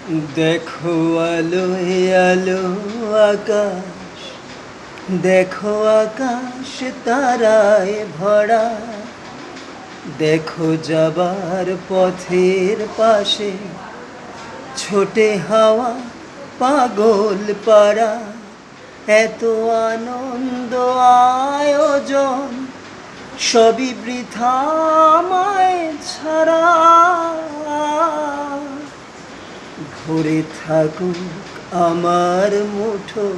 দেখো আলো আলো আকাশ, দেখো আকাশ তারায় ভরা। দেখো যাবার পথের পাশে ছোটে হাওয়া পাগল পাড়া। এত আনন্দ আয়োজন সবই বৃথা আমায় ছাড়া। ভরে থাকুক আমার মুঠো,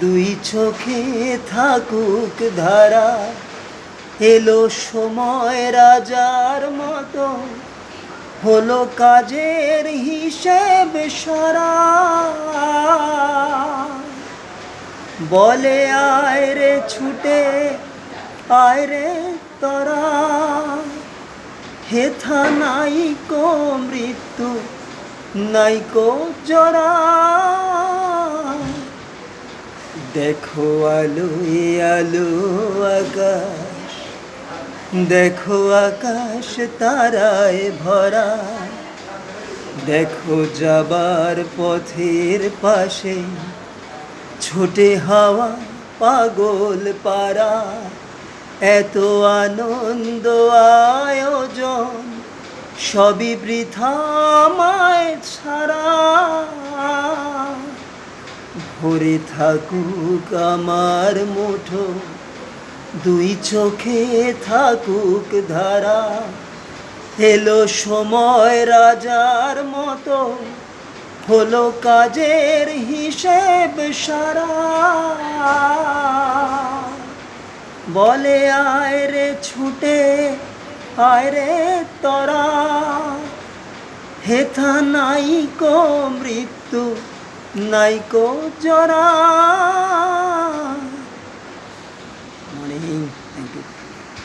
দুই চোখে থাকুক ধারা। এলো সময় রাজার মতো, হলো কাজের হিসেব সারা। বলে আয় রে ছুটে, আয় রে তরা। হেথা নাইকো মৃত্যু, নাইকো জরা। দেখো আলো আলো আকাশ, দেখো আকাশ তারায় ভরা। দেখো যাবার পথের পাশে ছোটে হাওয়া পাগল পাড়া। এত আনন্দ আয়োজন সবই বৃথা আমায় ছাড়া। ভরে থাকুক আমার মুঠো, দুই চোখে থাকুক ধারা। এলো সময় রাজার মতো, হলো কাজের হিসেব সারা। বলে আয় রে ছুটে, আয় রে তরা। হেথা নাইকো মৃত্যু, নাইকো জরা। Morning, thank you.